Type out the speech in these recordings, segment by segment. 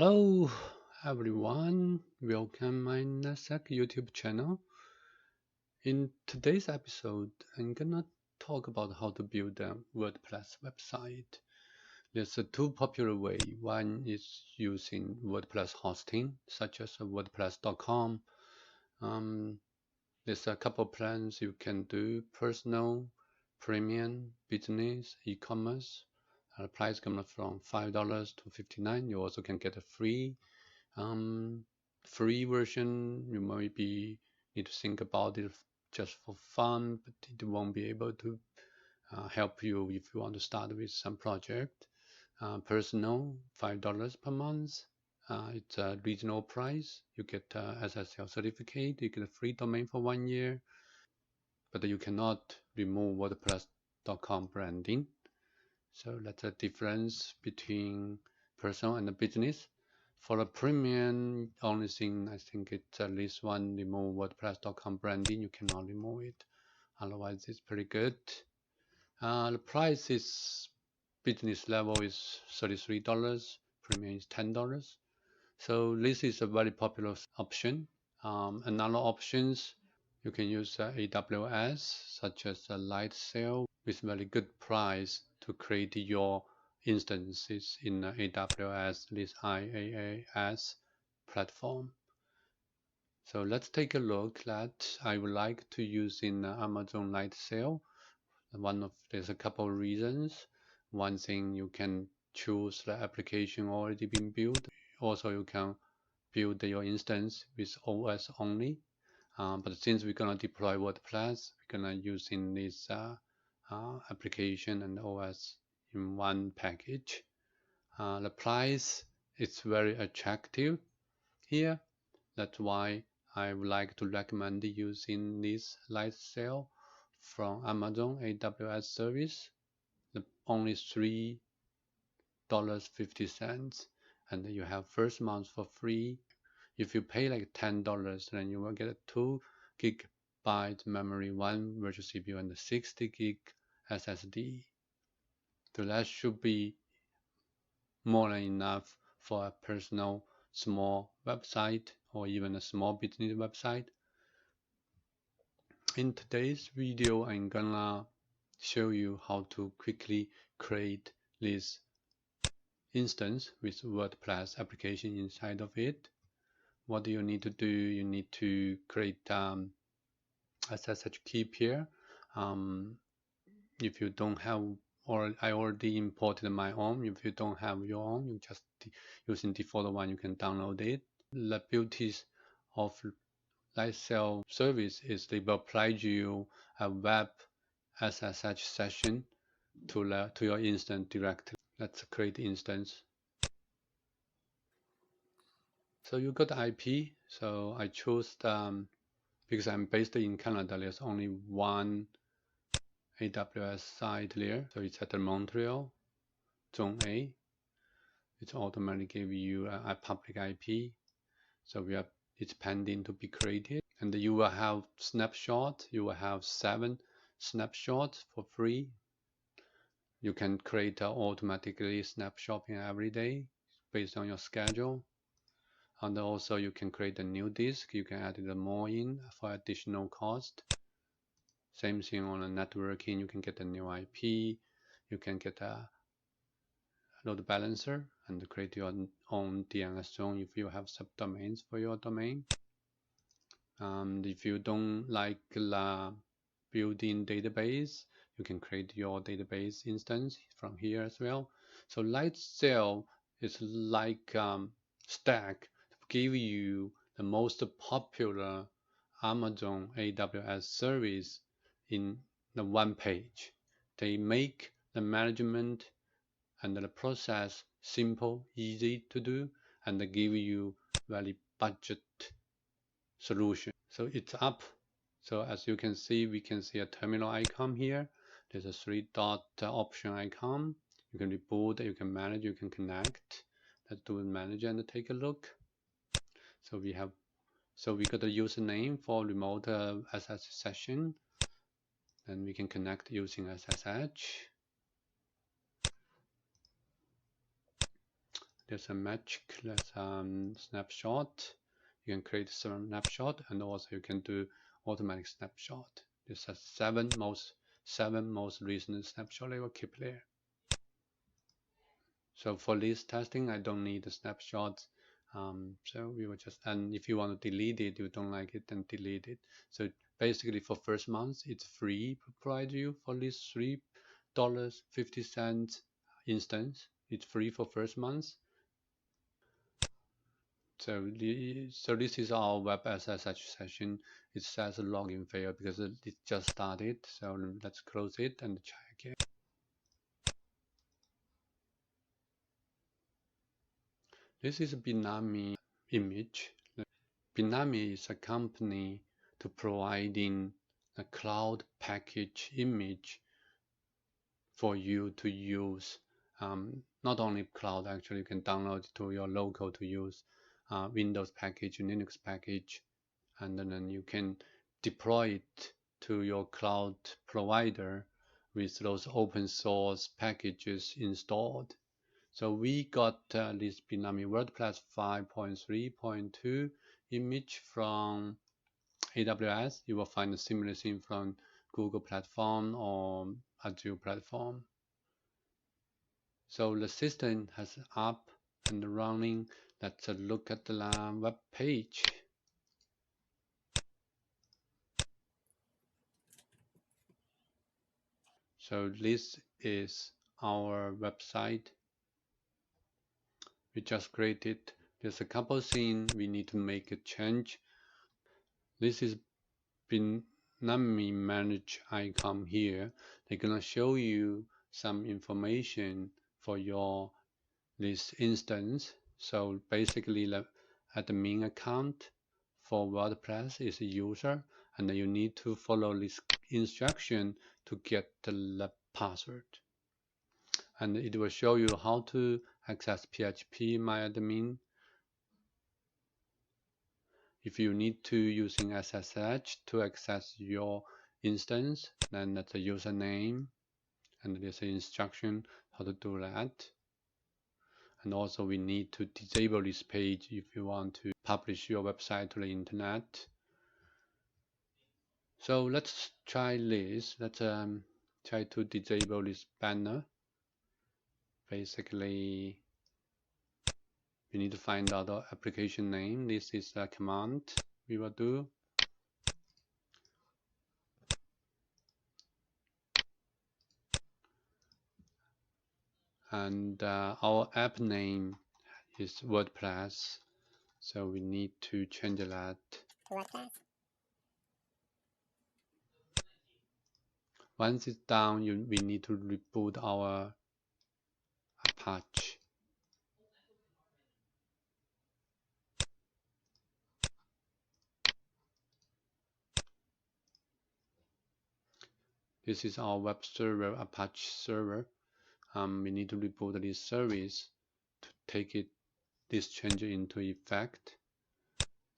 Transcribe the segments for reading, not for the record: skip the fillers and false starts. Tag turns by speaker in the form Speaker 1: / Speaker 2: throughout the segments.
Speaker 1: Hello everyone, welcome my NetSec YouTube channel. In today's episode, I'm gonna talk about how to build a WordPress website. There's two popular ways. One is using WordPress hosting, such as WordPress.com. There's a couple plans you can do: personal, premium, business, e-commerce. The price comes from $5 to $59. You also can get a free version. You maybe need to think about it just for fun, but it won't be able to help you if you want to start with some project. Personal, $5 per month. It's a regional price. You get SSL certificate. You get a free domain for 1 year, but you cannot remove WordPress.com branding. So that's a difference between personal and the business. For a premium, only thing I think it's at least one remove WordPress.com branding. You cannot remove it. Otherwise, it's pretty good. The price is business level is $33. Premium is $10. So this is a very popular option. Another options, you can use AWS, such as Lightsail, with very good price to create your instances in AWS, this IaaS platform. So let's take a look that I would like to use in Amazon Lightsail. There's a couple of reasons. One thing, you can choose the application already been built. Also, you can build your instance with OS only. But since we're gonna deploy WordPress, we're gonna use in this application and OS in one package. The price is very attractive here. That's why I would like to recommend using this Lightsail from Amazon AWS service. Only $3.50, and you have first month for free. If you pay like $10, then you will get a 2 GB memory, 1 virtual CPU, and a 60 GB SSD. So that should be more than enough for a personal small website or even a small business website. In today's video, I'm gonna show you how to quickly create this instance with WordPress application inside of it. What do you need to do? You need to create a SSH key pair. If you don't have, or I already imported my own. If you don't have your own, you just using default one, you can download it. The beauties of Lightsail service is they will apply you a web SSH session to your instance directly. Let's create instance. So you got the IP. So I chose because I'm based in Canada, there's only one AWS site there. So it's at Montreal, Zone A. It's automatically give you a public IP. So it's pending to be created. And you will have snapshot. You will have 7 snapshots for free. You can create automatically snapshotting every day based on your schedule. And also you can create a new disk. You can add more in for additional cost. Same thing on the networking. You can get a new IP. You can get a load balancer and create your own DNS zone if you have subdomains for your domain. If you don't like the built-in database, you can create your database instance from here as well. So Lightsail is like stack to give you the most popular Amazon AWS service in the one page. They make the management and the process simple, easy to do, and they give you very budget solution. So it's up. So as you can see, we can see a terminal icon here. There's a 3-dot option icon. You can reboot, you can manage, you can connect. Let's do manage and take a look. So we got a username for remote SSH session. And we can connect using SSH. there's a magic, there's snapshot. You can create a snapshot, and also you can do automatic snapshot. There's a seven most recent snapshot they will keep there. So for this testing, I don't need the snapshots. So we will just, and if you want to delete it, you don't like it, then delete it. So basically for first month, it's free to provide you for this $3.50 instance. It's free for first month. So this is our web SSH session. It says login failed because it just started. So let's close it and try again. This is a Bitnami image. Bitnami is a company to providing a cloud package image for you to use. Not only cloud, actually, you can download it to your local to use Windows package, Linux package, and then you can deploy it to your cloud provider with those open source packages installed. So we got this Bitnami WordPress 5.3.2 image from AWS. You will find a similar thing from Google platform or Azure platform. So the system has up and running. Let's look at the web page. So this is our website. We just created. There's a couple things we need to make a change. This is Bitnami manage icon here. They're gonna show you some information for this instance. So basically, the admin account for WordPress is a user, and you need to follow this instruction to get the password. And it will show you how to access PHP MyAdmin. If you need to using SSH to access your instance, then that's a username, and there's an instruction how to do that. And also we need to disable this page if you want to publish your website to the internet. So let's try this. Let's try to disable this banner. Basically, we need to find out the application name. This is a command we will do. And our app name is Wordpress, so we need to change that to Wordpress. Once it's done, we need to reboot our Apache. This is our web server, Apache server. We need to reboot this service to take this change into effect.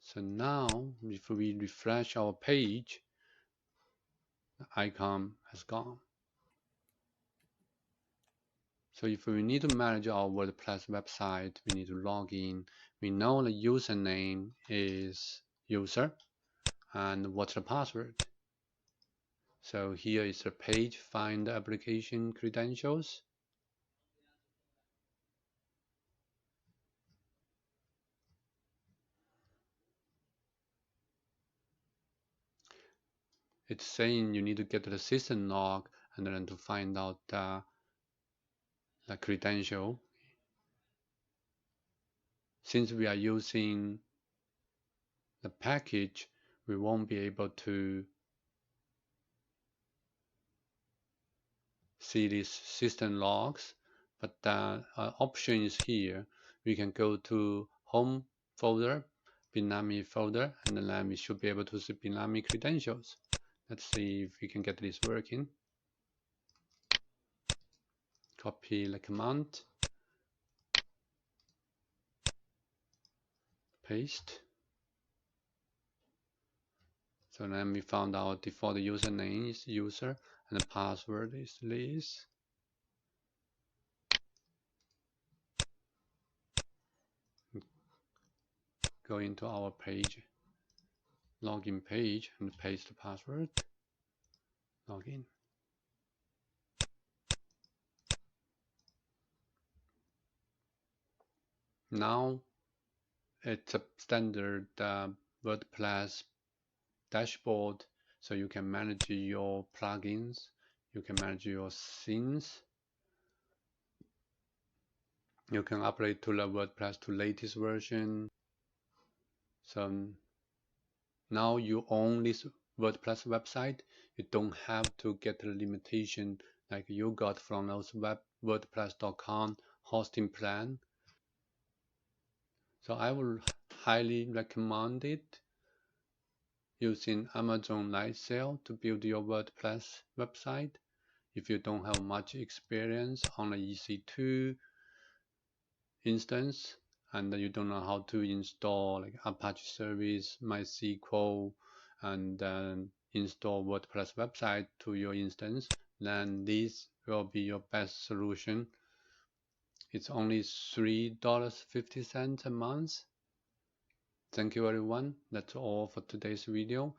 Speaker 1: So now, if we refresh our page, the icon has gone. So if we need to manage our WordPress website, we need to log in. We know the username is user, and what's the password. So here is the page, find the application credentials. It's saying you need to get to the system log and then to find out the credential. Since we are using the package, we won't be able to see these system logs, but the option is here. We can go to home folder, Bitnami folder, and then we should be able to see Bitnami credentials. Let's see if we can get this working. Copy the command, paste. So then we found our default username is user and the password is this. go into our page, login page, and paste the password. Login. Now it's a standard WordPress dashboard, so you can manage your plugins, you can manage your themes, you can upgrade to the WordPress to latest version. So now you own this WordPress website. You don't have to get a limitation like you got from those WordPress.com hosting plan. So I would highly recommend it, using Amazon Lightsail to build your WordPress website. If you don't have much experience on the EC2 instance, and you don't know how to install like Apache service, MySQL, and then install WordPress website to your instance, then this will be your best solution. It's only $3.50 a month. Thank you everyone. That's all for today's video.